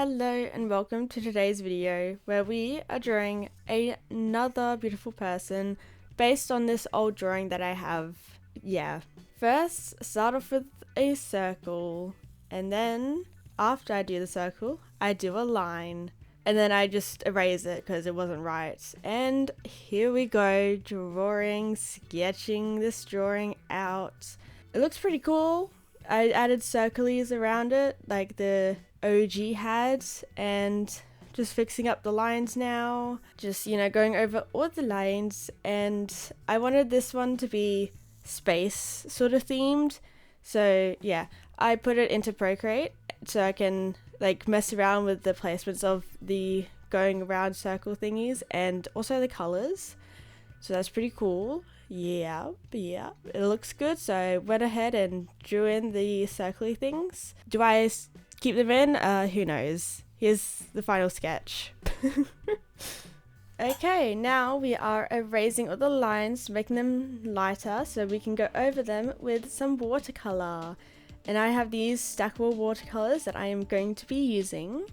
Hello and welcome to today's video where we are drawing another beautiful person based on this old drawing that I have. First start off with a circle, and then after I do the circle I do a line, and then I just erase it because it wasn't right. And here we go, sketching this drawing out. It looks pretty cool. I added circles around it like the OG had, and just fixing up the lines now. Just, going over all the lines, and I wanted this one to be space sort of themed. So yeah, I put it into Procreate so I can mess around with the placements of the going around circle thingies and also the colors. So that's pretty cool. Yeah, it looks good. So I went ahead and drew in the circly things. Do I keep them in? Who knows? Here's the final sketch. Okay, now we are erasing all the lines, making them lighter so we can go over them with some watercolor. And I have these stackable watercolors that I am going to be using.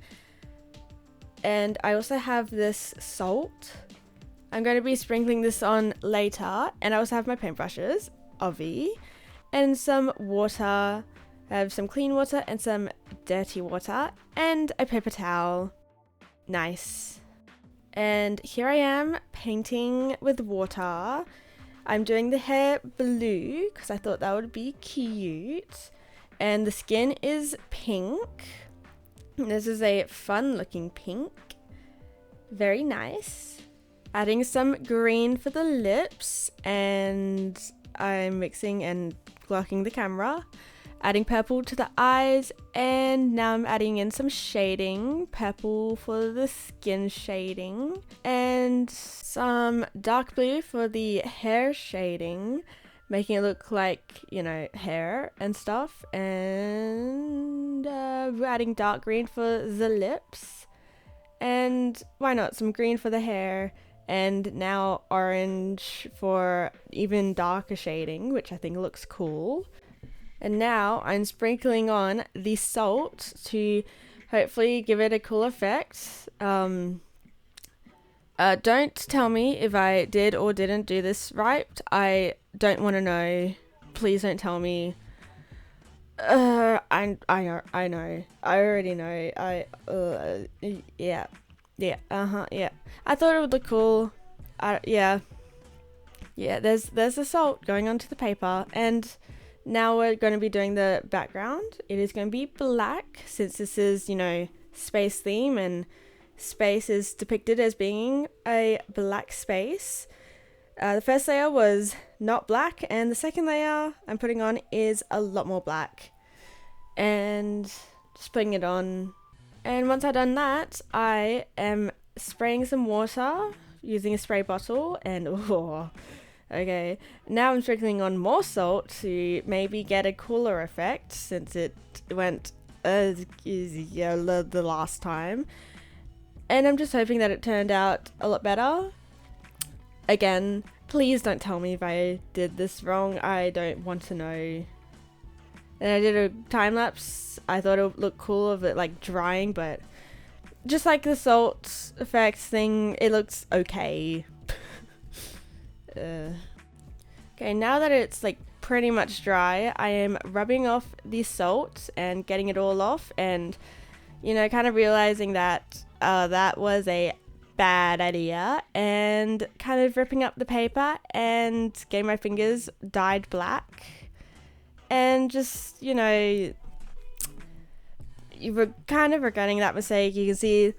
And I also have this salt. I'm going to be sprinkling this on later, and I also have my paintbrushes, obvi, and some water. I have some clean water and some dirty water, and a paper towel. Nice. And here I am painting with water. I'm doing the hair blue because I thought that would be cute, and the skin is pink. This is a fun looking pink. Very nice. Adding some green for the lips, and I'm mixing and blocking the camera. Adding purple to the eyes, and now I'm adding in some shading, purple for the skin shading, and some dark blue for the hair shading, making it look like, hair and stuff, and we're adding dark green for the lips, and why not some green for the hair. And now orange for even darker shading, which I think looks cool. And now I'm sprinkling on the salt to hopefully give it a cool effect. Don't tell me if I did or didn't do this right. I don't want to know. Please don't tell me. I know. I already know. Yeah. Yeah. I thought it would look cool. Yeah. There's the salt going onto the paper, and now we're going to be doing the background. It is going to be black since this is, space theme, and space is depicted as being a black space. The first layer was not black, and the second layer I'm putting on is a lot more black. And just putting it on. And once I've done that, I am spraying some water using a spray bottle, and okay, now I'm sprinkling on more salt to maybe get a cooler effect since it went the last time. And I'm just hoping that it turned out a lot better. Again, please don't tell me if I did this wrong. I don't want to know. And I did a time lapse. I thought it would look cool of it drying, but just like the salt effects thing, it looks okay. Okay, now that it's pretty much dry, I am rubbing off the salt and getting it all off, and kind of realizing that that was a bad idea, and kind of ripping up the paper and getting my fingers dyed black. And just, you were kind of regretting that mistake. You can see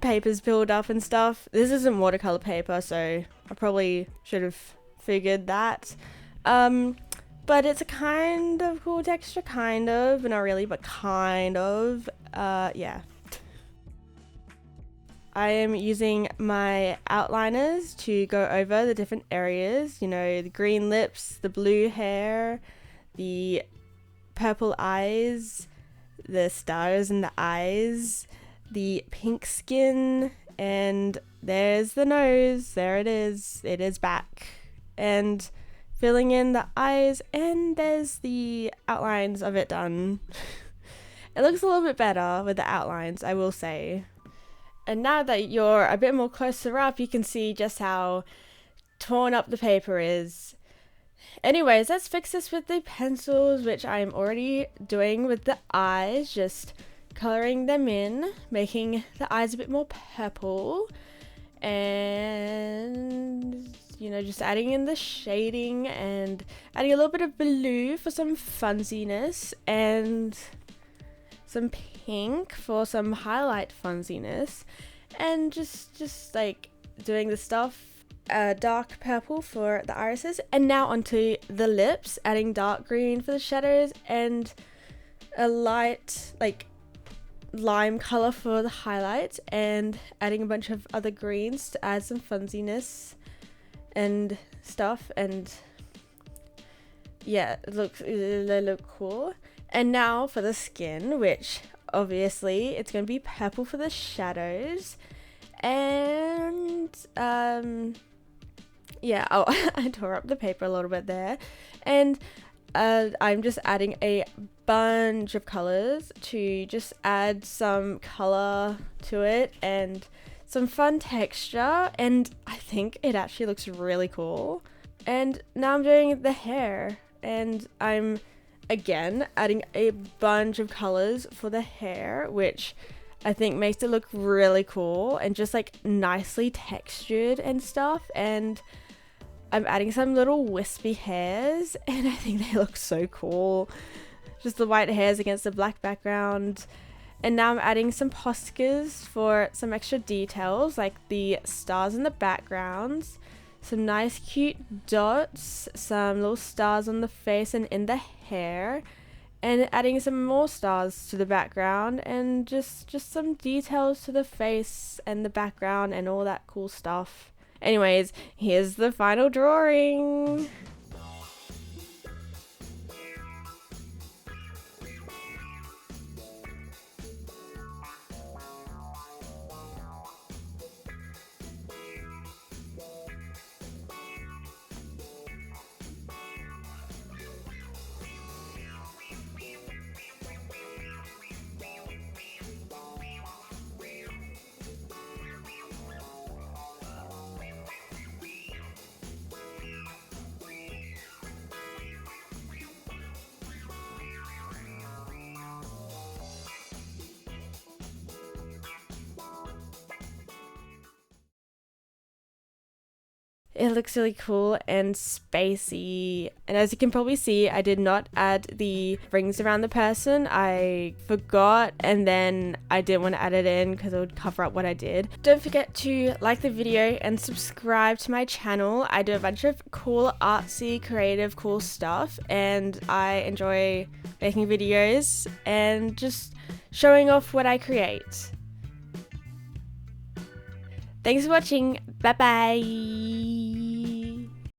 papers build up and stuff. This isn't watercolor paper, so I probably should have figured that. But it's a kind of cool texture, kind of, not really, but kind of. Yeah. I am using my outliners to go over the different areas, the green lips, the blue hair, the purple eyes, the stars in the eyes, the pink skin, and there's the nose. There it is back. And filling in the eyes, and there's the outlines of it done. it looks a little bit better with the outlines, I will say. And now that you're a bit more closer up, you can see just how torn up the paper is. Anyways, let's fix this with the pencils, which I'm already doing with the eyes, just coloring them in, making the eyes a bit more purple, and just adding in the shading and adding a little bit of blue for some funsiness and some pink for some highlight funsiness, and just like doing the stuff dark purple for the irises. And now onto the lips, adding dark green for the shadows and a light like lime color for the highlights, and adding a bunch of other greens to add some funsiness and stuff. And yeah, they look cool. And now for the skin, which obviously it's going to be purple for the shadows. And yeah, oh, I tore up the paper a little bit there. And I'm just adding a bunch of colors to just add some color to it and some fun texture, and I think it actually looks really cool. And now I'm doing the hair, and I'm again adding a bunch of colors for the hair, which I think makes it look really cool and just like nicely textured and stuff. And I'm adding some little wispy hairs, and I think they look so cool. Just the white hairs against the black background. And now I'm adding some Poscas for some extra details, like the stars in the backgrounds, some nice cute dots, some little stars on the face and in the hair, and adding some more stars to the background, and just some details to the face and the background and all that cool stuff. Anyways, here's the final drawing. It looks really cool and spacey. And as you can probably see, I did not add the rings around the person. I forgot, and then I didn't want to add it in because it would cover up what I did. Don't forget to like the video and subscribe to my channel. I do a bunch of cool, artsy, creative, cool stuff, and I enjoy making videos and just showing off what I create. Thanks for watching. Bye bye.